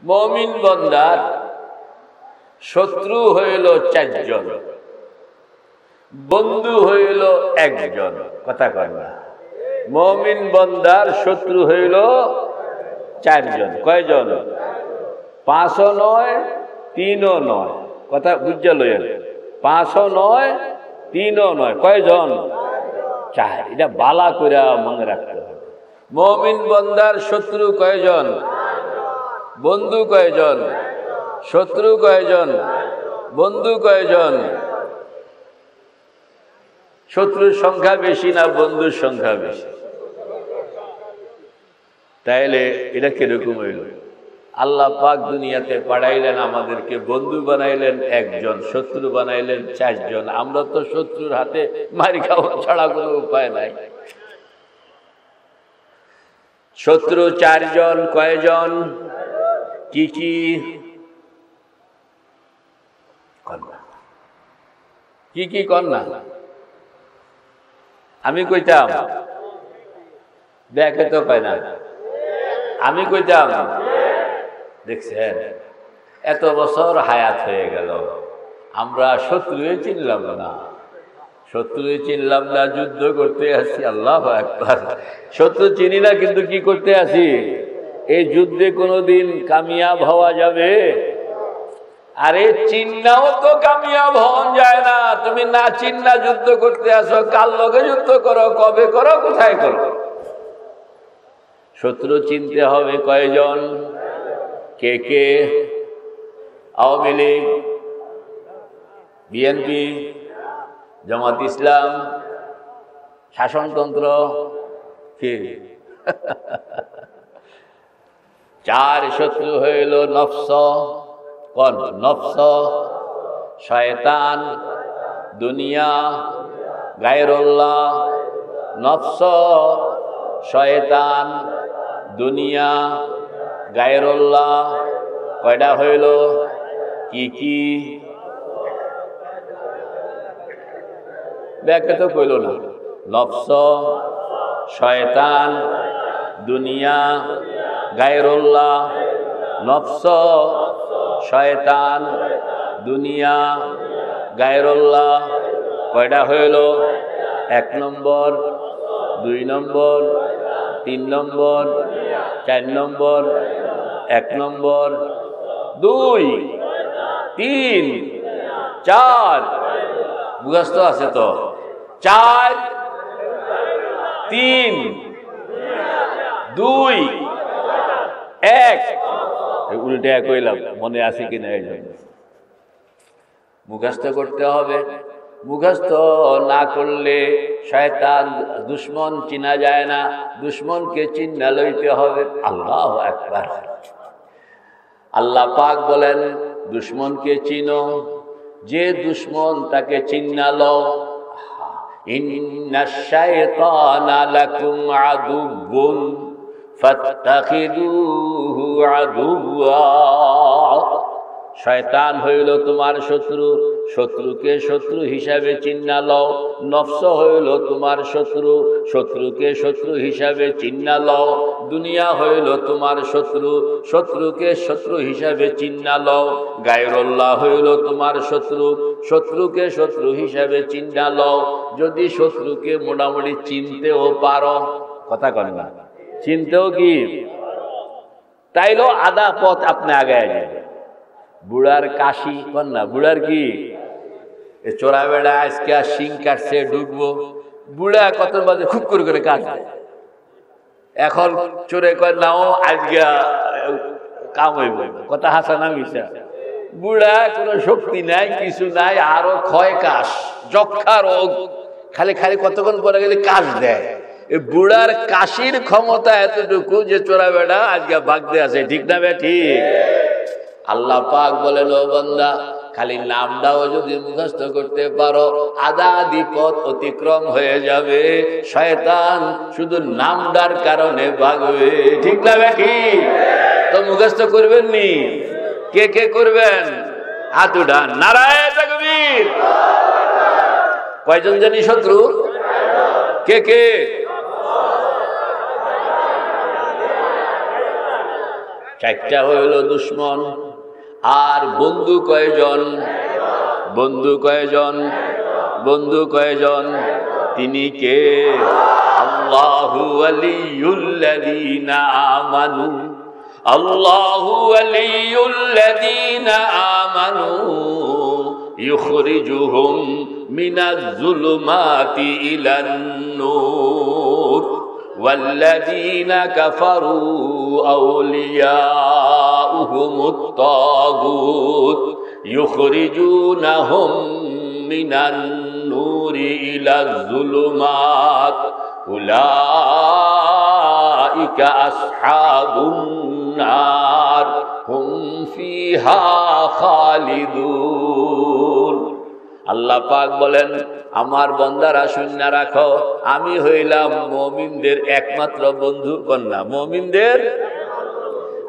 মুমিন বান্দার শত্রু হইল 4 জন, বন্ধু হইল 1 জন। কথা কয় না? মুমিন বান্দার শত্রু হইল 4 জন। কয়জন? 5ও নয়, 3ও নয়। কথা বুঝা লইয়েন। 5ও নয়, 3ও নয়। কয়জন? 4। এটা বালা করে মনে রাখতে হবে। মুমিন বান্দার শত্রু কয়জন? বন্ধু কয়জন? শত্রু কয়জন? বন্ধু কয়জন? শত্রুর সংখ্যা বেশি না বন্ধুর সংখ্যা বেশি? তাইলে এটা কিরকম হইল? আল্লাহ পাক দুনিয়াতে পাঠাইলেন, আমাদেরকে বন্ধু বানাইলেন 1 জন, শত্রু বানাইলেন 4 জন। আমরা তো শত্রুর হাতে মারি খাওয়া ছাড়া কোনো উপায় নাই। শত্রু 4 জন। কয়জন? কি কি? কি কি কন্যা? আমি কইতাম, দেখে তো কয় না। আমি কইতাম, দেখছেন এত বছর হায়াত হয়ে গেল, আমরা শত্রুই চিনলাম না। শত্রুই চিনলাম না, যুদ্ধ করতে আসি। আল্লাহু আকবার। শত্রু চিনি না, কিন্তু কি করতে আসি? এই যুদ্ধে কোনোদিন কামিয়াব হওয়া যাবে? আরে চিন্নাও তো কামিয়াব হওয়া যায় না। তুমি না চিন্না যুদ্ধ করতে আসো, কার লগে যুদ্ধ করো, কবে করো, কোথায় করো? শত্রু চিনতে হবে কয়জন? কে কে? আওয়ামী লীগ, বিএনপি, জামাত ইসলাম, শাসনতন্ত্র, কি? 4 শত্রু হইল নফস। কোন? নফস, শয়তান, দুনিয়া, গায়রুল্লাহ। নফস, শয়তান, দুনিয়া, গায়রুল্লাহ। কয়টা হইল? কি কি? ব্যাখ্যা তো কইল না। নফস, শয়তান, দুনিয়া, গায়রুল্লাহ। নফস, শয়তান, দুনিয়া, গায়রুল্লাহ। কয়টা হইল? 1 নম্বর, 2 নম্বর, 3 নম্বর, 4 নম্বর। 1 নম্বর, 2, 3, 4। মুখস্থ আছে তো? 4, 3, 2, 1। উল্টে কইলাম, মনে আছে কিনা? মুখস্থ করতে হবে। মুখস্থ না করলে শয়তান, দুশ্মন চিনা যায় না। দুশ্মনকে চিন্না লইতে হবে। আল্লাহু আকবার। আল্লাহ পাক বলেন, দুশ্মনকে চিনো, যে দুশ্মন তাকে চিন্না লও। ইন্নাশ শায়তানা লাকুম আদুব্বুন ফাত্তাখিযুহু আদুওয়া। শয়তান হইল তোমার শত্রু, শত্রুকে শত্রু হিসাবে চিন্না লও। নফস হইল তোমার শত্রু, শত্রুকে শত্রু হিসাবে চিন্না লও। দুনিয়া হইল তোমার শত্রু, শত্রুকে শত্রু হিসাবে চিন্না লও। গায়রুল্লাহ হইল তোমার শত্রু, শত্রুকে শত্রু হিসাবে চিন্না লও। যদি শত্রুকে মোটামুটি চিনতেও পারো, কথা কন না, চিনতেও কি তাইলো আধা পথ আপনি আগায় যাবেন। বুড়ার কাশি কন না, বুড়ার কি? চোরা বেড়া আজকে শিং কাটছে, ঢুকবো। বুড়া কত বাজে খুব করে কাটবে। এখন চোরে কয় নাও আজকে কাম হইব। কথা হাসা না মিশা? বুড়া কোনো শক্তি নাই, কিছু নাই, আরো ক্ষয় কাশ, যক্ষা রোগ। খালি খালি কতক্ষণ পরে গেলে কাশ দেয়। এই বুড়ার কাশির ক্ষমতা এতটুকু যে চোরা বেড়া আজকে ভাগতে আছে। ঠিক না বে? ঠিক। আল্লাহ পাক বলেন, ও বান্দা, খালি নামটাও যদি মুখস্থ করতে পারো, আধা আধি পথ অতিক্রম হয়ে যাবে। শয়তান শুধু নামটার কারণে ভাগবে। ঠিক না বে? ঠিক। তো মুখস্থ করবেন নি? কে কে করবেন? হাত উঠান। নারায়ে তাকবীর। কয়জন জানি শত্রু? কে কে? চারটা হইল দুশ্মন। আর বন্ধু কয়জন? বন্ধু কয়জন? বন্ধু কয়জন? তিনি কে? আল্লাহু ওয়ালিয়ুল্লাযীনা আমানু, আল্লাহু ওয়ালিয়ুল্লাযীনা আমানু ইউখরিজুহুম মিনাজ যুলুমাতি ইলান নূর ওয়াল্লাযীনা কাফারু আউলিয়াউহুমুত তাগুত ইউখরিজুনাহুম মিনান নূরি ইলাজ যুলুমাত উলাইকা আসহাবুন নার হুম ফিহা খালিদুন। আল্লাহ পাক বলেন, আমার বান্দারা শুনে রাখো, আমি হইলাম মুমিনদের একমাত্র বন্ধু। কন্যা মুমিনদের,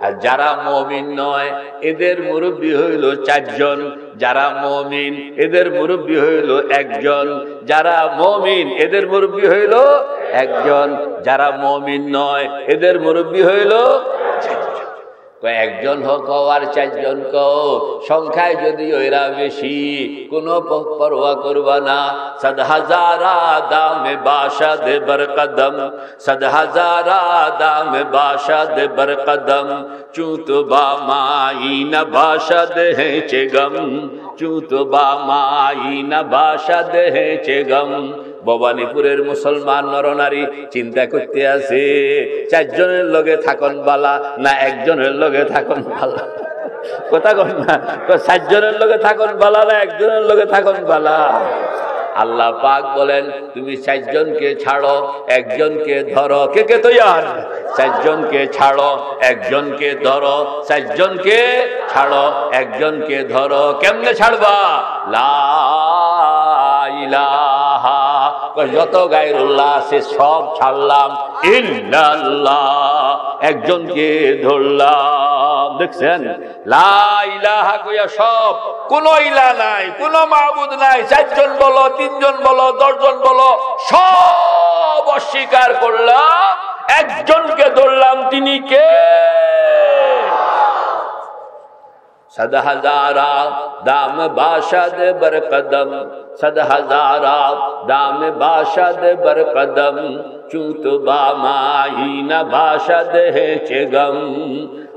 আর যারা মুমিন নয় এদের মুরব্বী হইল চারজন। যারা মুমিন এদের মুরব্বী হইল একজন। যারা মুমিন এদের মুরব্বী হইল একজন। যারা মুমিন নয় এদের মুরব্বী হইল একজন হোক আর চারজন কও, সংখ্যায় যদি ওইরা বেশি কোনো পরোয়া করবা না। সদ হাজারা দামে বাসাদ বরকদম, সদ হাজারা দামে বাসাদ বরকদম চুত বা মাই না বাসাদ হেঁচে গম, চুত বা মাই না বাসাদ হেঁচে গম। ভবানীপুরের মুসলমান নরনারী চিন্তা করতে আছে, চারজনের লগে থাকন বালা না একজনের লগে থাকন বালা? কথা কন না, চারজনের লগে থাকন বালা না একজনের লগে থাকন বালা? আল্লাহ পাক বলেন, তুমি চারজনকে ছাড়ো একজনকে ধরো। কে কে তৈয়ার? চারজনকে ছাড়ো একজনকে ধরো, চারজনকে ছাড়ো একজনকে ধরো। কেমনে ছাড়বা? লা ইলাহা, যত গায়রুল্লাহ আছে সব ছাড়লাম, ইল্লাল্লাহ একজনকে ধরলাম। দেখছেন, লা ইলাহা কইয়া সব, কোন ইলাহ নাই, কোন মাবুদ নাই। চারজন বলো, তিনজন বলো, 10 জন বলো, সব অস্বীকার করলাম, একজনকে ধরলাম। তিনি কে? सद हजारा दाम बाशद बरकदम, सद हजारा दाम बाशद बरकदम चूत बामाही न बाशद है चेगम।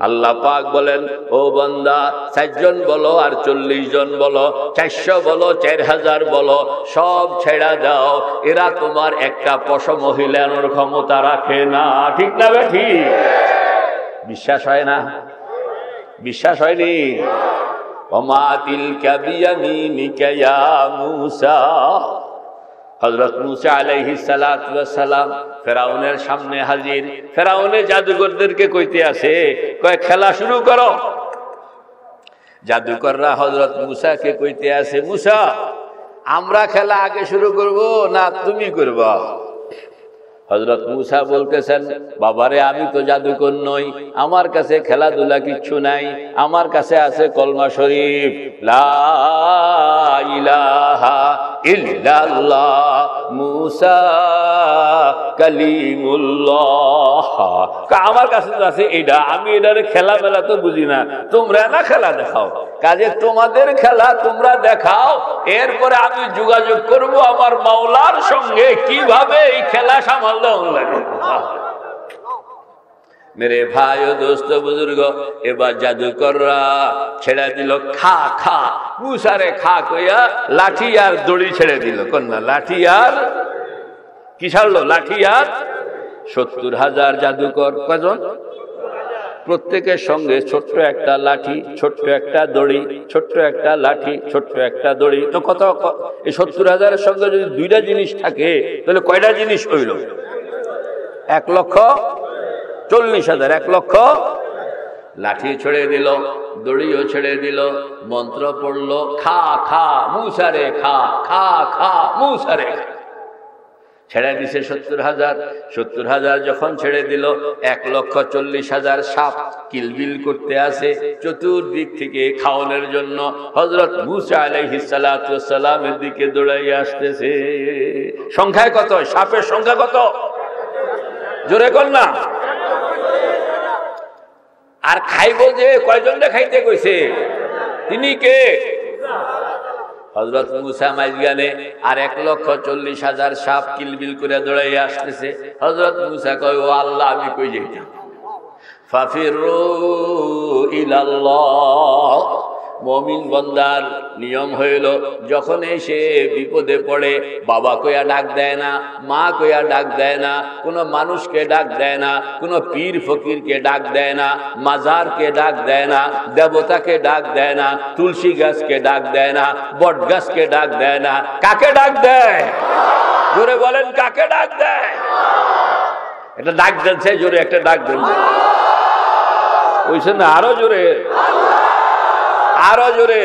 আল্লাহ পাক বলেন, ও বান্দা, 4 জন বলো আর 40 জন বলো, 400 বলো, 4000 বলো, সব ছেড়া দাও। এরা তোমার একটা পশম হিলানোর ক্ষমতা রাখে না। ঠিক না বেঠি? বিশ্বাস হয় না? বিশ্বাস হয়নি? ওমা তিলকা বিয়ামিনিকা ইয়া মূসা। হযরত মূসা আলাইহিস সালাতু ওয়াস সালাম ফেরাউনের সামনে হাজির। ফেরাউনে জাদুকরদেরকে কইতে আছে, কয় খেলা শুরু করো। জাদুকররা হযরত মূসাকে কইতে আছে, মূসা আমরা খেলা আগে শুরু করব না তুমি করবা? হযরত মূসা বলতেছেন, বাবারে আমি তো জাদুকর নই, আমার কাছে খেলাধুলা কিচ্ছু নাই, আমার কাছে আছে কলমা শরীফ, লা ইলাহা ইল্লাল্লাহ মূসা কালিমুল্লাহ। আমার কাছে তো আছে এটা, আমি এটার খেলা মেলা তো বুঝি না, তোমরা না খেলা দেখাও। কাজে তোমাদের খেলা তোমরা দেখাও, এরপরে আমি যোগাযোগ করব আমার মাওলার সঙ্গে কিভাবে এই খেলা সামাল দেওয়া লাগে। मेरे भाई दोस्त बुजुर्ग, এবার জাদুকররা ছেড়ে দিল খা খা। মুসারে খা কইয়া লাঠি আর দড়ি ছেড়ে দিল। কন্যা লাঠি আর কি ছাড়লো? লাঠি আর 70,000 জাদুকর। কয়জন? প্রত্যেকের সঙ্গে ছোট্ট একটা লাঠি, ছোট্ট একটা দড়ি, ছোট্ট একটা লাঠি, ছোট্ট একটা দড়ি। তো কত? এই 70,000-এর সঙ্গে যদি 2টা জিনিস থাকে তাহলে কয়টা জিনিস হইল? 1,40,000। 1 লক্ষ। লাঠি ছেড়ে দিল, দড়িও ছেড়ে দিল, মন্ত্র পড়লো, খা খা মুসারে খা, খা খা মুসারে খা। ছেড়ে দিছে 70,000। 70,000 যখন ছেড়ে দিল, 1,40,000 সাপ কিলবিল করতে আসে চতুর্দিক থেকে খাওয়ানোর জন্য। হযরত মূসা আলাইহিস সালাতু ওয়াস সালামের দিকে দৌড়াইয়া আসতেছে। সংখ্যায় কত? সাপের সংখ্যা কত? জোরে কর না। আর খাইব যে কয়জনটা খাইতে কইছে? তিনি কে? হযরত মূসা মাইজগানে আর 1,40,000 সাপ কিলবিল করে দৌড়াইয়া আসতেছে। হযরত মূসা কয়, ও আল্লাহ, আমি কই যাইতাম? ফাফিরু ইলাল্লাহ। মুমিন বান্দার নিয়ম হইল, যখন সে বিপদে পড়ে বাবা কইয়া ডাক দেয় না, মা কইয়া ডাক দেয় না, কোনো মানুষকে ডাক দেয় না, কোনো পীর ফকিরকে ডাক দেয় না, মাজারকে ডাক দেয় না, দেবতাকে ডাক দেয় না, তুলসী গাছকে ডাক দেয় না, বট গাছকে ডাক দেয় না। কাকে ডাক দেয়? জোরে বলেন, কাকে ডাক দেয়? এটা ডাক দিচ্ছে, জোরে একটা ডাক দিচ্ছে। বুঝছেন না? আরো জোরে, আরো জোরে।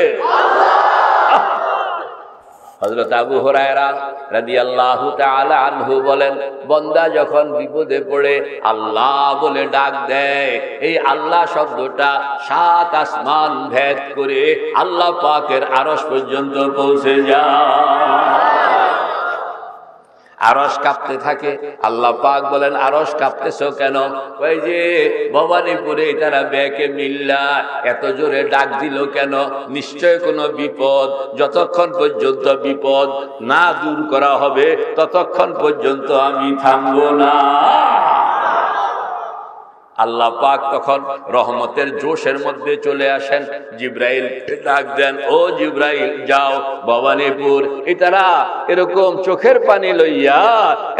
হযরত আবু হুরায়রা রাদিয়াল্লাহু তাআলা আনহু বলেন, বান্দা যখন বিপদে পড়ে আল্লাহ বলে ডাক দেয়, এই আল্লাহ শব্দটা 7 আসমান ভেদ করে আল্লাহ পাকের আরশ পর্যন্ত পৌঁছে যায়। আরশ কাঁপতে থাকে। আল্লাহ পাক বলেন, আরশ কাঁপতেছো কেন? ওই যে ভবানীপুরে তারা ব্যাকে মিল্লা এত জোরে ডাক দিল কেন? নিশ্চয় কোনো বিপদ। যতক্ষণ পর্যন্ত বিপদ না দূর করা হবে ততক্ষণ পর্যন্ত আমি থামবো না। আল্লাহ পাক তখন রহমতের জোশের মধ্যে চলে আসেন। জিব্রাইল ডাক দেন, ও জিব্রাইল, যাও ভবানীপুর। তারা এরকম চোখের পানি লইয়া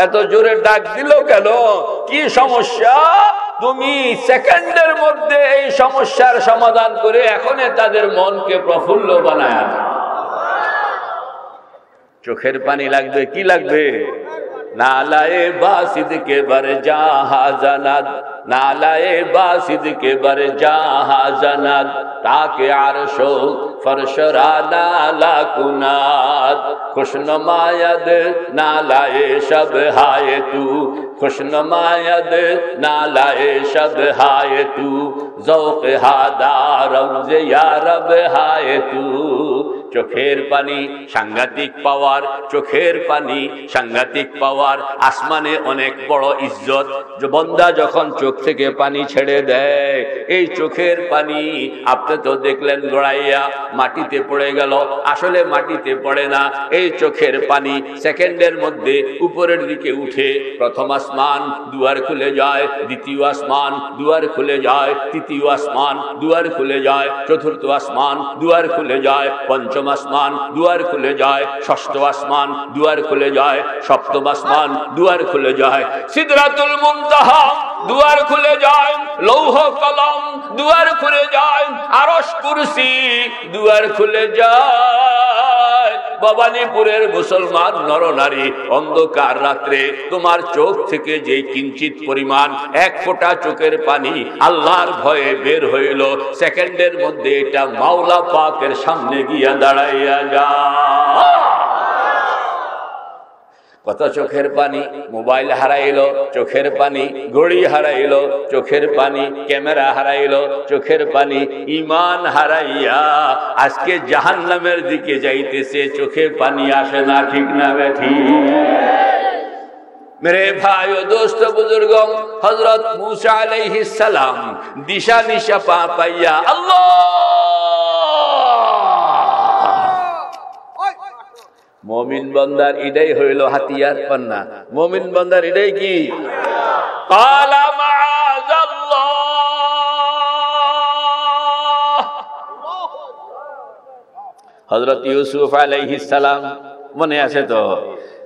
এত জোরে ডাক দিল কেন? কি সমস্যা? তুমি সেকেন্ডের মধ্যে এই সমস্যার সমাধান করে এখন তাদের মনকে প্রফুল্ল বানায় দাও। চোখের পানি লাগবে, কি লাগবে? নালায়ে বাসিদ के बर जहाजनद, नालाए बासिद के बर जहाजनद, ताके आरशो फरशरा नाला कुनाद, खुशनुमायद नालाए शब हाय तू, खुशनुमायद नालाए शब हाय तू, ज़ौक़ हादा रमज़ या रब हाय तू। চোখের পানি সাংঘাতিক পাওয়ার, চোখের পানি সাংঘাতিক পাওয়ার। আসমানে অনেক বড় ইজ্জত। বান্দা যখন চোখ থেকে পানি ছেড়ে দেয়, এই চোখের পানি আপনি তো দেখলেন গড়াইয়া মাটিতে পড়ে গেল, আসলে মাটিতে পড়ে না। এই চোখের পানি সেকেন্ডের মধ্যে উপরের দিকে উঠে প্রথম আসমান দুয়ার খুলে যায়, দ্বিতীয় আসমান দুয়ার খুলে যায়, তৃতীয় আসমান দুয়ার খুলে যায়, চতুর্থ আসমান দুয়ার খুলে যায়, পঞ্চম আসমান দুয়ার খুলে যায়, ষষ্ঠ আসমান দুয়ার খুলে যায়, সপ্তম আসমান দুয়ার খুলে যায়, সিদরাতুল মুনতাহা দুয়ার খুলে যায়, লৌহ কলম দুয়ার খুলে যায়, আরশ কুরসি দুয়ার খুলে যায়। ভবানীপুরের মুসলমান নরনারী, অন্ধকার রাত্রে তোমার চোখ থেকে যে কিঞ্চিত পরিমাণ এক ফোঁটা চোখের পানি আল্লাহর ভয়ে বের হইল, সেকেন্ডের মধ্যে এটা মাওলা পাকের সামনে গিয়া দাঁড়াইয়া যা। কত চোখের পানি, মোবাইল হারাইলো চোখের পানি, ঘড়ি হারাইলো চোখের পানি, ক্যামেরা হারাইলো চোখের পানি, ঈমান হারাইয়া আজকে জাহান্নামের দিকে যাইতেছে, চোখে পানি আসে না। ঠিক না বেঠি? मेरे भाइयों, दोस्तों, बुजुर्गों, हजरत मूसा अलैहिस सलाम दिशा निशा पा पाइया अल्लाह मोमिन बंदार इडाई हইল হাতিয়ার পান্না। मोमिन बंदार इडाई की काला माअज़ल्लाह। हजरत यूसुफ अलैहिस सलाम মনে আছে তো?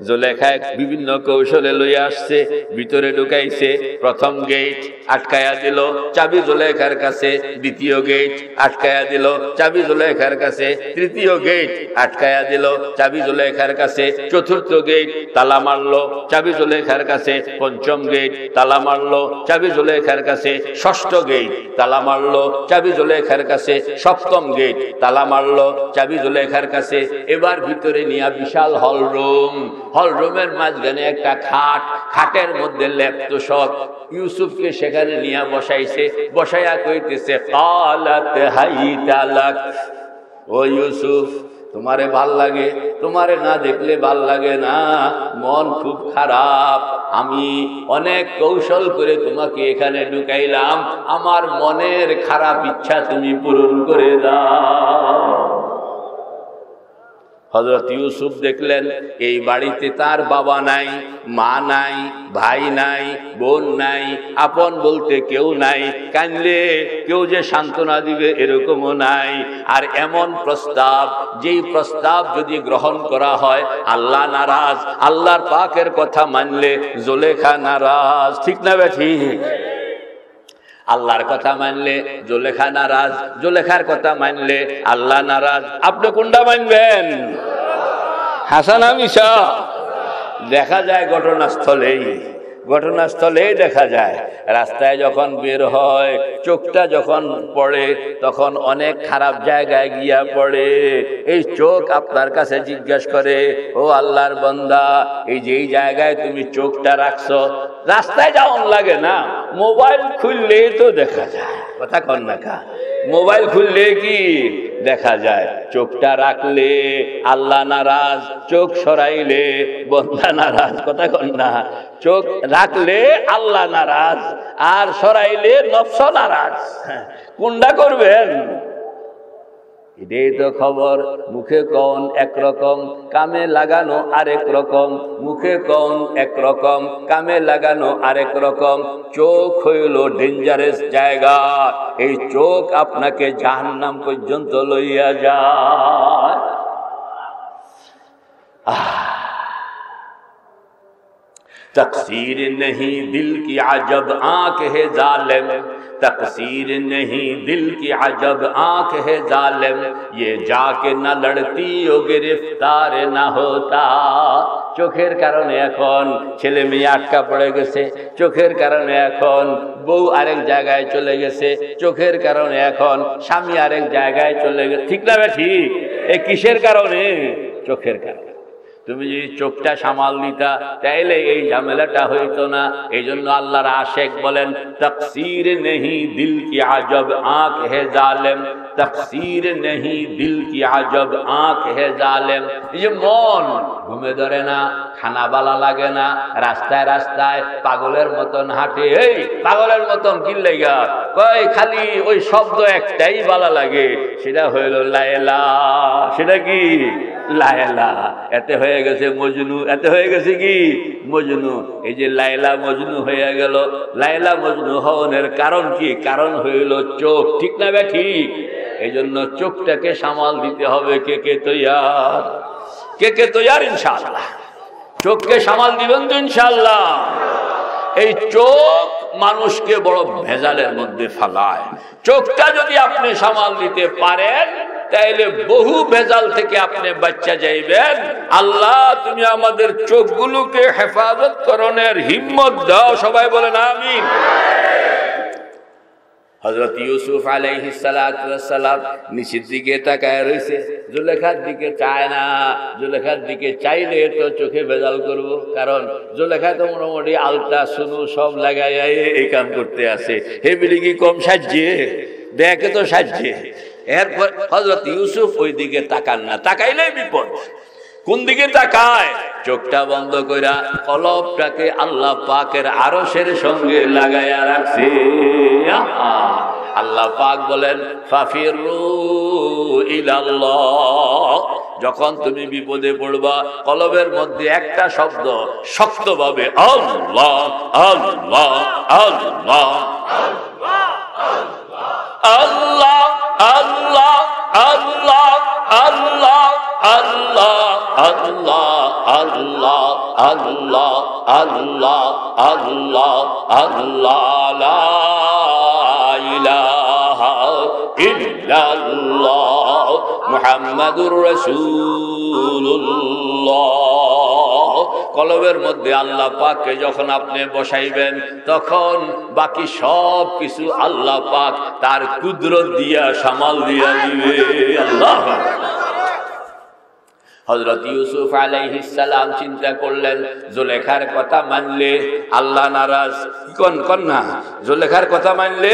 জুলেখা বিভিন্ন কৌশলে লইয়া আসছে, ভিতরে ঢুকাইছে। প্রথম গেট আটকায়া দিল, চাবি জুলেখার কাছে। দ্বিতীয় গেট আটকায়া দিল, চাবি জুলেখার কাছে। তৃতীয় গেট আটকায়া দিল, চাবি জুলেখার কাছে। চতুর্থ গেট তালা মারলো, চাবি জুলেখার কাছে। পঞ্চম গেট তালা মারলো, চাবি জুলেখার কাছে। ষষ্ঠ গেট তালা মারলো, চাবি জুলেখার কাছে। সপ্তম গেট তালা মারলো, চাবি জুলেখার কাছে। এবার ভিতরে নিয়া বিশাল হল রুম, হল রুমের মাঝখানে একটা খাট, খাটের মধ্যে লেপ্ত সব। ইউসুফকে সেখানে নিয়ে বসাইছে, বসাইয়া কইতেছে কালাত হাইতা লাক, ও ইউসুফ তোমারে ভাল লাগে, তোমারে না দেখলে ভাল লাগে না, মন খুব খারাপ, আমি অনেক কৌশল করে তোমাকে এখানে ঢুকাইলাম, আমার মনের খারাপ ইচ্ছা তুমি পূরণ করে দাও। হযরত ইউসুফ দেখলেন এই বাড়িতে তার বাবা নাই, মা নাই, ভাই নাই, বোন নাই, আপন বলতে কেউ নাই, কাঁদলে কেউ যে সান্ত্বনা দিবে এরকমও নাই। আর এমন প্রস্তাব, যেই প্রস্তাব যদি গ্রহণ করা হয় আল্লাহ নারাজ, আল্লাহর পাকের কথা মানলে জুলেখা নারাজ। ঠিক না ঠিক? আল্লাহর কথা মানলে জুলেখা নারাজ, জুলেখার কথা মানলে আল্লাহ নারাজ। আপনি কোনটা মানবেন? হাসান মিশা? দেখা যায় ঘটনাস্থলেই দেখা যায়, রাস্তায় যখন বের হয় চোখটা যখন পড়ে তখন অনেক খারাপ জায়গায় গিয়া পড়ে। এই চোখ আপনার কাছে জিজ্ঞাসা করে, ও আল্লাহর বান্দা, এই যে এই জায়গায় তুমি চোখটা রাখছো, রাস্তায় যাওয়ার লাগে না, মোবাইল খুললেই তো দেখা যায়। কথা কন না কা? মোবাইল খুললে কি দেখা যায়? চোখটা রাখলে আল্লাহ নারাজ, চোখ সরাইলে বান্দা নারাজ। কথা কন না? চোখ রাখলে আল্লাহ নারাজ, আর সরাইলে নফস নারাজ। কোনটা করবেন? এটাই তো খবর। মুখে কন একরকম, কামে লাগানো আরেক রকম। মুখে কন একরকম, কামে লাগানো আরেক রকম। চোখ হইল ডেঞ্জারাস জায়গা, এই চোখ আপনাকে জাহান্নাম পর্যন্ত লইয়া যায়। तकसीर नहीं दिल की अजब आंख है जालिम, तकसीर नहीं दिल की अजब आंख है जालिम, ये जाके न लड़ती हो गिरफ्तार न होता। চোখের কারণে এখন ছেলে মেয়ে আটকা পড়ে গেছে, চোখের কারণে এখন বউ আরেক জায়গায় চলে গেছে, চোখের কারণে এখন স্বামী আরেক জায়গায় চলে গেছে। ঠিক না ঠিক? এই কিসের কারণে? চোখের কারণে। তুমি যদি চোখটা সামাল দিতা তাইলে এই ঝামেলাটা হইতো না। এই জন্য আল্লাহর আশেক বলেন, তকসীর নেহি দিল কি আজব আঁখ হে জালেম, তকসীর নেহি দিল কি আজব আঁখ হে জালেম। এই যে মন ঘুমে ধরে না, খানা বালা লাগে না, রাস্তায় রাস্তায় পাগলের মতন হাঁটে। এই পাগলের মতন কি লাগা কই? খালি ওই শব্দ একটাই বালা লাগে, সেটা হইল লায়লা। সেটা কি? লায়লা। এতে হয়ে গেছে মজনু, এতে হয়ে গেছে কি? মজনু। এই যে লায়লা মজনু হয়ে গেল, লায়লা মজনু হওয়ার কারণ কি? কারণ হইল চোখ। ঠিক না বে ঠিক? এই জন্য চোখটাকে সামাল দিতে হবে। কে কে তৈয়ার? কে কে তৈয়ার? ইনশাআল্লাহ চোখকে সামাল দিবেন তো ইনশাআল্লাহ। এই চোখ মানুষকে বড় ভেজালের মধ্যে ফেলায়। চোখটা যদি আপনি সামাল দিতে পারেন তাইলে বহু ভেজাল থেকে আপনি বাচ্চা যাইবেন। আল্লাহ তুমি আমাদের চোখগুলোকে হেফাজত করণের হিম্মত দাও। সবাই বলেন আমিন। হযরত ইউসুফ আলাইহিস সালাতু ওয়াস সালাম নিচের দিকে তাকায় রইছে, জুলেখার দিকে চায় না। জুলেখার দিকে চাইলে তো চোখে ভেজাল করব, কারণ জুলেখা তো মোটামুটি আলতা সুনু সব লাগাই এই কাম করতে আছে। হে বিলি কি কম সাজছে? দেখে তো সাজছে। এরপর হযরত ইউসুফ ওই দিকে তাকান না, তাকাইলেই বিপদ। কোন দিকে তাকায়? চোখটা বন্ধ কইরা কলবটাকে আল্লাহ পাকের আরশের সঙ্গে লাগায়া রাখছে। আল্লাহ পাক বলেন, ফাফিরু ইলাল্লাহ। যখন তুমি বিপদে পড়বা কলবের মধ্যে একটা শব্দ শক্তভাবে আল্লাহ আল্লাহ আল্লাহ আল্লাহ আল্লাহ আল্লাহ আল্লাহ আল্লাহ আল্লাহ আল্লাহ আল্লাহ আল্লাহ আল্লাহ আল্লাহ লা ইলাহা ইল্লাল্লাহ মুহাম্মাদুর রাসূলুল্লাহ। কলবের মধ্যে আল্লাহ পাককে যখন আপনি বসাইবেন তখন বাকি সব কিছু আল্লাহ পাক তার কুদরত দিয়া সামাল দিয়া দিবে। আল্লাহ। হযরত ইউসুফ আলাইহিস সালাম চিন্তা করলেন, জুলেখার কথা মানলে আল্লাহ নারাজ। কোন না? জুলেখার কথা মানলে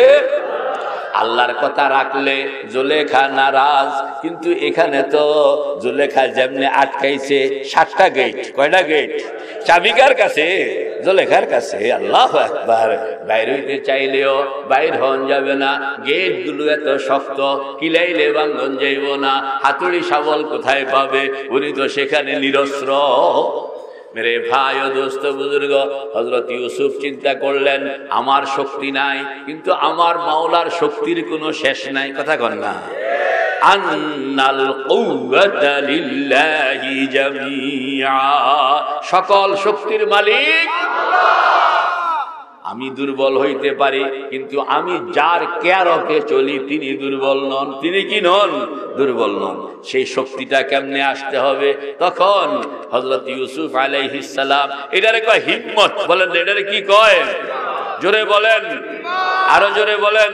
আল্লাহর কথা রাখলে জুলেখা নারাজ। কিন্তু এখানে তো জুলেখা যেমনি আটকাইছে 7টা গেট। কয়টা গেট? চাবিকার কাছে, জুলেখার কাছে। আল্লাহু আকবার। বাইর হইতে চাইলেও বাইর হন যাবে না, গেট গুলো এত শক্ত, কিলাইলে ভাঙ্গন যাইব না। হাতুড়ি শাবল কোথায় পাবে? উনি তো সেখানে নিরস্ত্র। মেরে ভাই ও দোস্ত বুজুর্গ, হযরত ইউসুফ চিন্তা করলেন আমার শক্তি নাই, কিন্তু আমার মাওলার শক্তির কোনো শেষ নাই। কথা কন না? আন্নাল কুওয়াতা লিল্লাহি জামিআ, সকল শক্তির মালিক আমি দুর্বল হইতে পারি, কিন্তু আমি যার কেয়ারকে চলি তিনি দুর্বল নন। তিনি কি নন? দুর্বল নন। সেই শক্তিটা কেমনে আসতে হবে? তখন হযরত ইউসুফ আলাইহিস সালাম, এটারে কয় হিম্মত। বলেন এটারে কি কয়? জোরে বলেন, আরো জোরে বলেন।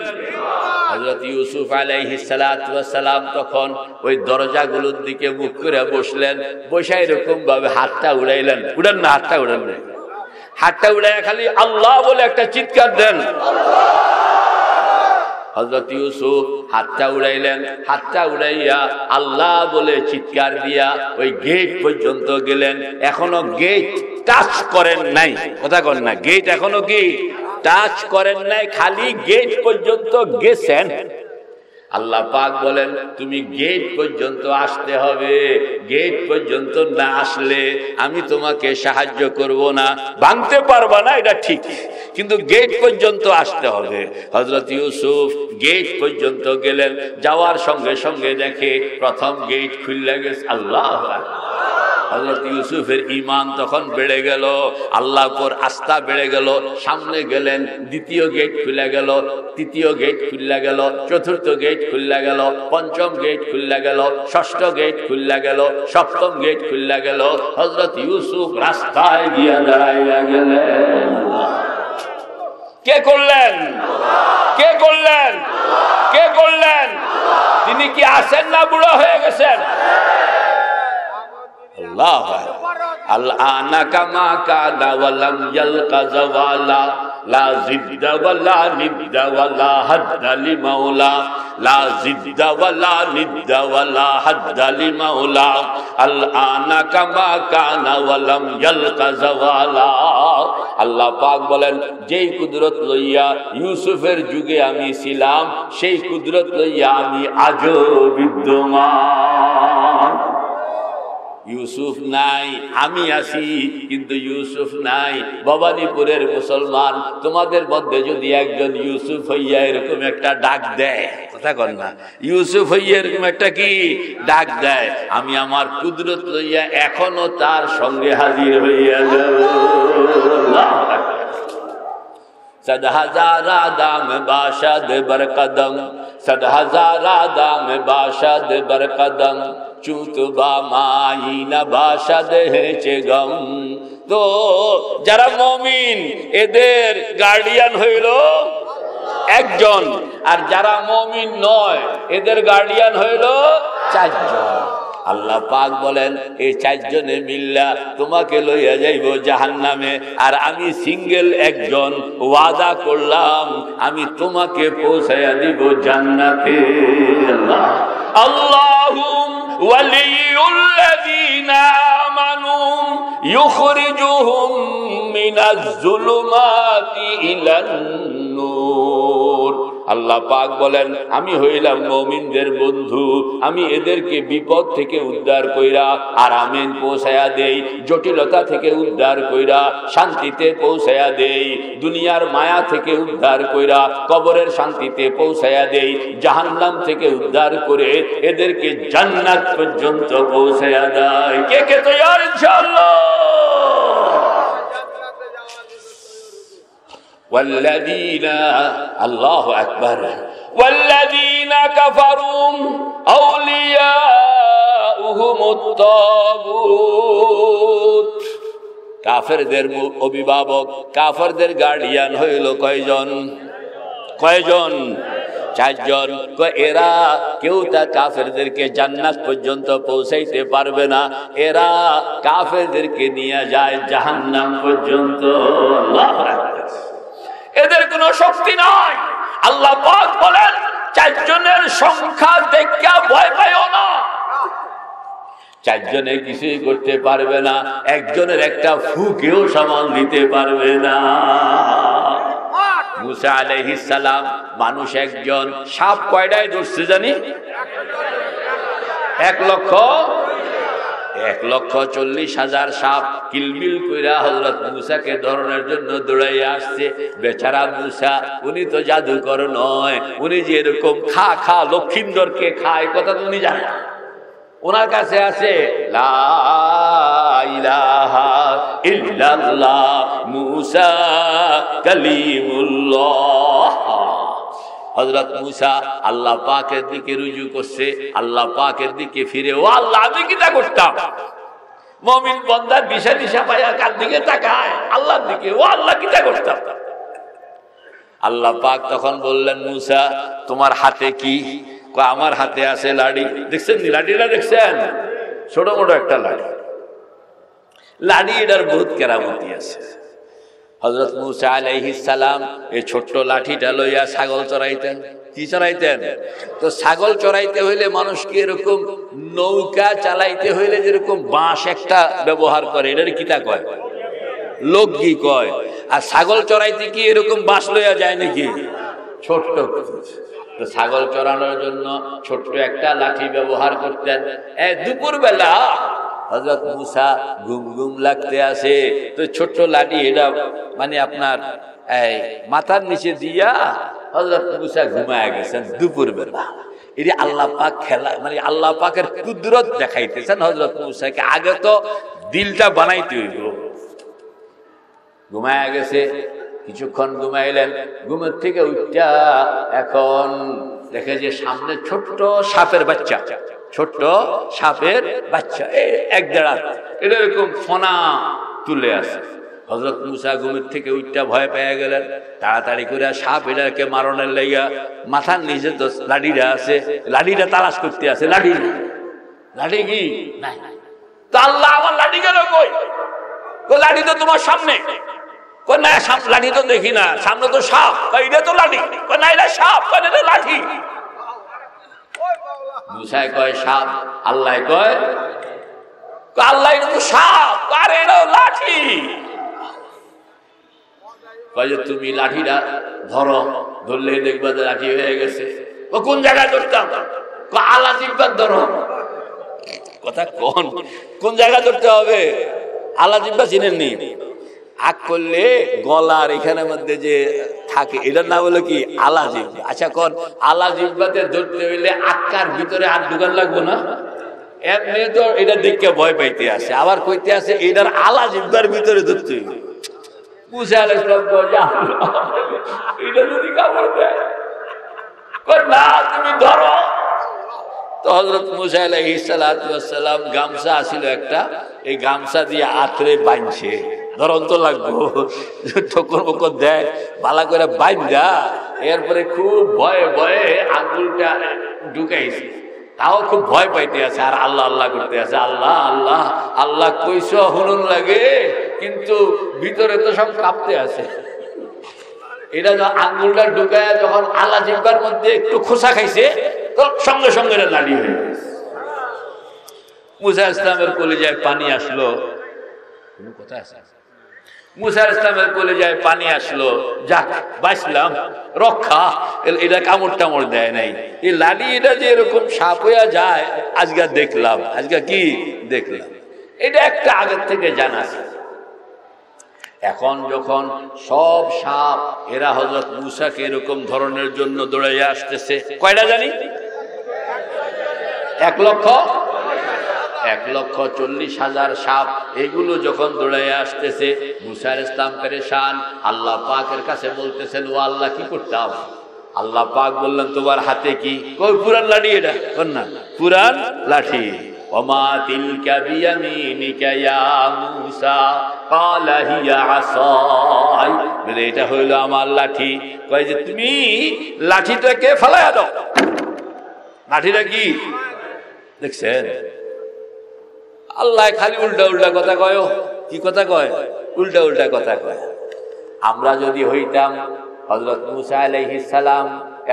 হযরত ইউসুফ আলাইহিস সালাতু ওয়াস সালাম তখন ওই দরজাগুলোর দিকে মুখ করে বসলেন। বসে এরকম ভাবে হাতটা উড়াইলেন। উড়ান না, হাতটা উড়ান না, হাতটা উড়াইয়া খালি আল্লাহ বলে একটা চিৎকার দেন। হযরত ইউসুফ হাতটা উড়াইলেন। হাতটা উড়াইয়া আল্লাহ বলে চিৎকার দিয়া ওই গেট পর্যন্ত গেলেন। এখনো গেট টাচ করেন নাই। কথা কন না? গেট এখনো কি টাচ করেন নাই, খালি গেট পর্যন্ত গেছেন। আল্লাহ পাক বলেন তুমি গেট পর্যন্ত আসতে হবে। গেট পর্যন্ত না আসলে আমি তোমাকে সাহায্য করব না। ভাঙতে পারবা না এটা ঠিক, কিন্তু গেট পর্যন্ত আসতে হবে। হযরত ইউসুফ গেট পর্যন্ত গেলেন। যাওয়ার সঙ্গে সঙ্গে দেখে প্রথম গেট খুলে গেছে। আল্লাহ! হযরত ইউসুফের ঈমান তখন বেড়ে গেল, আল্লাহর উপর আস্থা বেড়ে গেল। সামনে গেলেন, দ্বিতীয় গেট খুলে গেল, তৃতীয় গেট খুলে গেল, চতুর্থ গেট খুলে গেল, পঞ্চম গেট খুলে গেল, ষষ্ঠ গেট খুলে গেল, সপ্তম গেট খুলে গেল। হযরত ইউসুফ রাস্তায় গিয়ে দাঁড়াইয়া গেলেন। কে করলেন? কে করলেন? কে করলেন? তিনি কি আসেন না বুড়ো হয়ে গেছেন? আল্লাহ আল্লানা কামা কাদা ওয়ালাম ইয়ালকা জাওয়ালা লা জিদ্দা ওয়ালা নিদ্দা ওয়ালা হাদ্দা লিমাওলা লা জিদ্দা ওয়ালা নিদ্দা ওয়ালা হাদ্দা লিমাওলা আল্লানা কামা কানা ওয়ালাম ইয়ালকা জাওয়ালা। আল্লাহ পাক বলেন যেই কুদরত লইয়া ইউসুফের যুগে আমি ছিলাম, সেই কুদরত লইয়া আমি আজও বিদ্যমান। ইউসুফ নাই, আমি আছি, কিন্তু ইউসুফ নাই। ভবানীপুরের মুসলমান, তোমাদের মধ্যে যদি একজন ইউসুফ হইয়া এরকম একটা ডাক দেয়, কথা কন না, ইউসুফ হইয়া এরকম একটা কি ডাক দেয়, আমি আমার কুদরত লইয়া এখনো তার সঙ্গে হাজির হইয়া যাব। सद हजारा दाम बाशद बरकदम, सद हजारा दाम बाशद बरकदम, चूतबा माई न बाशद है चेगम। तो যারা মুমিন এদের গার্ডিয়ান হইল একজন, আর যারা মুমিন নয় এদের গার্ডিয়ান হইল 4 জন। আল্লাহ পাক বলেন এই 4 জনে মিল্লা তোমাকে লইয়া যাইব জাহান্নামে, আর আমি সিঙ্গেল একজন ওয়াদা করলাম আমি তোমাকে পৌঁছায়া দিব জান্নাতে। আল্লাহুম ওয়ালিউল্লাযীনা আমানু ইউখরিজুহুম মিনাজ যুলুমাতি ইলান নূর। আল্লাহ পাক বলেন আমি হইলাম মুমিনদের বন্ধু, আমি এদেরকে বিপদ থেকে উদ্ধার কইরা আরামে পৌঁছায়া দেই, জটিলতা থেকে উদ্ধার কইরা শান্তিতে পৌঁছায়া দেই, দুনিয়ার মায়া থেকে উদ্ধার কইরা কবরের শান্তিতে পৌঁছায়া দেই, জাহান্নাম থেকে উদ্ধার করে এদেরকে জান্নাত পর্যন্ত পৌঁছায়া দেয়। কে কে তৈয়ার ইনশাআল্লাহ? والذين الله أكبر والذين كفروا أولياؤهم الطاغوت। কাফেরদের অভিভাবক, কাফেরদের গার্ডিয়ান হইল কয়জন? কয়জন? 4 জন। এরা কেউ তা কাফেরদেরকে জান্নাত পর্যন্ত পৌঁছাইতে পারবে না, এরা কাফেরদেরকে নিয়ে যায় জাহান্নাম পর্যন্ত। আল্লাহু আকবার। এদের কোনো শক্তি নাই। আল্লাহ পাক বলেন চারজনের সংখ্যা দেখা ভয় পাইও না। চারজনে কিছুই করতে পারবে না, একজনের একটা ফুকেও সামাল দিতে পারবে না। মুসা আলাইহিস সালাম মানুষ একজন, সাপ কয়টায় ধরছে জানি? 1,40,000 সাপ কিলবিল কইরা হযরত মুসাকে ধরার জন্য দৌড়াইয়া আসছে। বেচারা মুসা, উনি তো জাদুকর নয়, উনি যে এরকম খা খা লক্ষিন্দরকে খায় কথা তো উনি জানেন। ওনার কাছে আছে লা ইলাহা ইল্লাল্লাহ মুসা কালিমুল্লাহ। হযরত মুসা আল্লাহ পাকের দিকে রুজু করছে, আল্লাহ পাকের দিকে ফিরে, ও আল্লাহ আমি কিটা করতাম? মুমিন বান্দা দিশা দিশা পায়া কার দিকে তাকায়? আল্লাহর দিকে। ও আল্লাহ কিটা করতাম? আল্লাহ পাক তখন বললেন, মুসা তোমার হাতে কি? আমার হাতে আছে লাঠি। দেখছেন লাঠিটা? দেখছেন? ছোট মোটো একটা লাঠি। লাঠি এটার বহুত কেরামতি আছে। হযরত মুসা আলাইহিস সালাম এই ছোট্ট লাঠিটা লইয়া ছাগল চড়াইতেন। কি চড়াইতেন? তো ছাগল চড়াইতে হইলে মানুষকে এরকম নৌকা চালাইতে হইলে যেরকম বাঁশ একটা ব্যবহার করে, এটার কিতা কয়? লগি কয়। আর ছাগল চড়াইতে কি এরকম বাঁশ লইয়া যায় নাকি? ছোট্ট। তো ছাগল চড়ানোর জন্য ছোট্ট একটা লাঠি ব্যবহার করতেন। দুপুর বেলা হযরত মুসা ঘুম ঘুম লাগতে আসে, তো ছোট্ট লাঠি এটা মানে আপনার মাথার নিচে দিয়া হযরত মুসা ঘুমায় গেছেন দুপুর বেলা। এটি আল্লাহ পাক খেলা, মানে আল্লাহ পাকের কুদরত দেখাইতেছেন হযরত মুসাকে। আগে তো দিলটা বানাইতে হইব। ঘুমায় গেছে, কিছুক্ষণ ঘুমাইলেন, ঘুমের থেকে উঠা এখন দেখে যে সামনে ছোট্ট সাপের বাচ্চা, ছোট্ট সাপের বাচ্চা এক দেড় এটা এরকম ফনা তুলে আসে। হযরত মুসা ঘুমের থেকে উঠা ভয় পেয়ে গেলেন। তাড়াতাড়ি করে সাপ এটাকে মারণের লাইগা মাথার নিচে তো লাঠিটা আছে, লাঠিটা তালাশ করতে আছে। লাঠি লাঠি কি নাই। তো আল্লাহ আমার লাঠি গেল কই? লাঠি তো তোমার সামনে। না লাঠি তো দেখি না, সামনে তো সাপ। এটা তো লাঠি। না এটা সাপ, এটা লাঠি। মুসাই কয় সাপ, আল্লাহ কয় আল্লাহ এটা তো সাপ, আর এটা লাঠি। কয় যে তুমি লাঠিটা ধরো, ধরলে দেখবা যে লাঠি হয়ে গেছে। ও কোন জায়গায় ধরতাম? আলা জিব্বার ধরো। কথা কোন জায়গায় ধরতে হবে? আলা জিব্বা চিনেননি? আগ করলে গলার এখানের মধ্যে যে থাকে এটার নাম হলো কি? আলা জিব্বা। আচ্ছা কোন আলা জিব্বাতে ধরতে হইলে আক্কার ভিতরে হাত ঢুকান লাগবো না? এমনি তো এটা দেখে ভয় পাইতে আসে, আবার কইতে আসে এটার আলা জিব্বার ভিতরে ধরতে হইলে। মুসা আলাইহিস সালাম এটা যদি কামড় দেয়, না তুমি ধরো। তো হযরত মুসা আলাইহিস সালাম গামছা আসিল একটা, এই গামছা দিয়ে আঁতরে বাঁধছে। ধরন তো লাগবো, ঠোকর বকর দেয় ভালো করে বাঁধা, এরপরে খুব ভয়ে ভয়ে আঙ্গুলটা ঢুকাইছে। তাও খুব ভয় পাইতে আছে আর আল্লাহ আল্লাহ করতে আছে। আল্লাহ আল্লাহ আল্লাহ কইস হুনুন লাগে, কিন্তু ভিতরে তো সব কাঁপতে আছে। এটা আঙ্গুলটা ঢুকায় যখন আলা জিব্বার মধ্যে একটু খোসা খাইছে, তো সঙ্গে সঙ্গে লাড়ি হয়ে গেছে। মুসা ইসলামের কলিজায় পানি আসলো। কথা আছে? মুসা ইসলামের কলিজায় পানি আসলো, যাক বাঁচলাম, রক্ষা। এটা কামড় টামড় দেয় নাই। এই লাড়ি এটা যে এরকম সাপ হইয়া যায় আজকে দেখলাম। আজকে কি দেখলাম? এটা একটা আগের থেকে জানা আছে। এখন যখন সব সাপ এরা হযরত মুসাকে এরকম ধরনের জন্য দৌড়াইয়া আসতেছে, কয়টা জানি? 1,40,000 সাপ। এগুলো যখন দৌড়াইয়া আসতেছে, মুসা আলাইহিস সালাম পেরেশান। আল্লাহ পাকের কাছে বলতেছেন, ও আল্লাহ কি করতাম? আল্লাহ পাক বললেন, তোমার হাতে কি? কই পুরান লাঠি। এটা কোন না পুরান লাঠি। ওমা তিলকা বিয়ামিনিকা ইয়া মুসা ক্বালা হিয়া আসাই। বলে এটা হইলো আমার লাঠি। কয় যে তুমি লাঠিটাকে ফেলাইয়া দাও। লাঠিটা কি দেখছেন? আল্লাহ খালি উল্টা উল্টা কথা কয়। কি কথা কয়? উল্টা উল্টা কথা কয়। আমরা যদি হইতাম হযরত মুসা আলাইহিস সালাম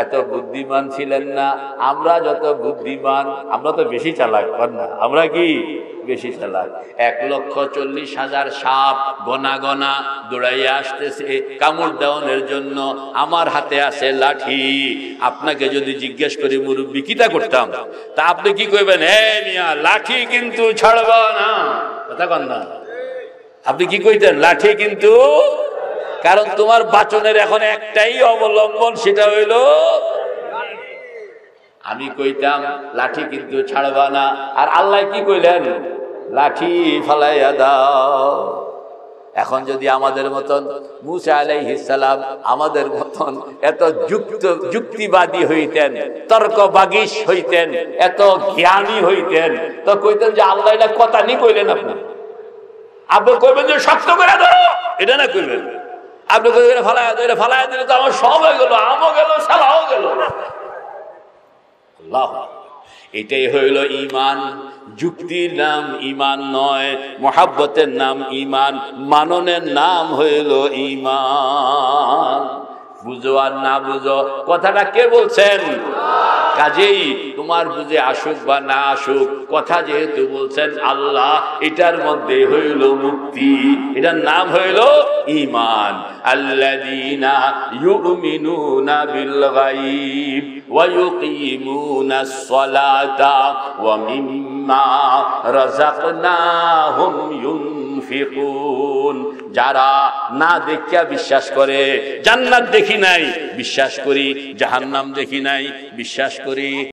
এত বুদ্ধিমান ছিলেন না। আমরা যত বুদ্ধিমান, আমরা তো বেশি চালাক না? আমরা কি বেশি চালাক? 1,40,000 সাপ গোনা গোনা দৌড়াইয়া আসতেছে কামড় দেওয়ানোর জন্য। আমার হাতে আছে লাঠি। আপনাকে যদি জিজ্ঞেস করি মুরব্বী কিটা করতাম, তা আপনি কি কইবেন? হে মিয়া, লাঠি কিন্তু ছাড়বা না। কথা কন না? আপনি কি কইতেন? লাঠি কিন্তু, কারণ তোমার বাচনের এখন একটাই অবলম্বন, সেটা হইল আমি কইতাম লাঠি কিন্তু ছাড়বা না। আর আল্লাহ কি কইলেন? লাঠি ফালাইয়া দাও। এখন যদি আমাদের মতন মুসা আলাইহিস সালাম আমাদের মতন এত যুক্তিবাদী হইতেন, তর্কবাগীশ হইতেন, এত জ্ঞানী হইতেন, তো কইতেন যে আল্লাহ এটা কথা নি কইলেন। আপনি কইবেন যে শক্ত করে ধরো, এটা না কইবেন। আপনি কইবেন ফালাইয়া দাও, এটা ফালাইয়া দিলে তো আমার সব হয়ে গেল, আমও গেল, সালাও গেল। আল্লাহ, এটাই হইল ঈমান। যুক্তির নাম ঈমান নয়, মুহাব্বতের নাম ঈমান, মাননের নাম হইল ঈমান। বুঝো আর না বুঝো, কথাটা কে বলছেন? কাজেই তোমার বুঝে আসুক বা না আসুক, কথা যেহেতু বলছেন আল্লাহ, এটার মধ্যে হইল মুক্তি, এটার নাম হইল ঈমান। আল্লাযীনা ইউমিনুনা বিল গায়ব ওয়া ইউকিমুনাস সালাতা ওয়া মিম্মা রাযাকনাহুম ইউনফিকুন। যারা না দেখিয়া বিশ্বাস করে, জান্নাত দেখি নাই বিশ্বাস করি, জাহান্নাম দেখি নাই বিশ্বাস করি,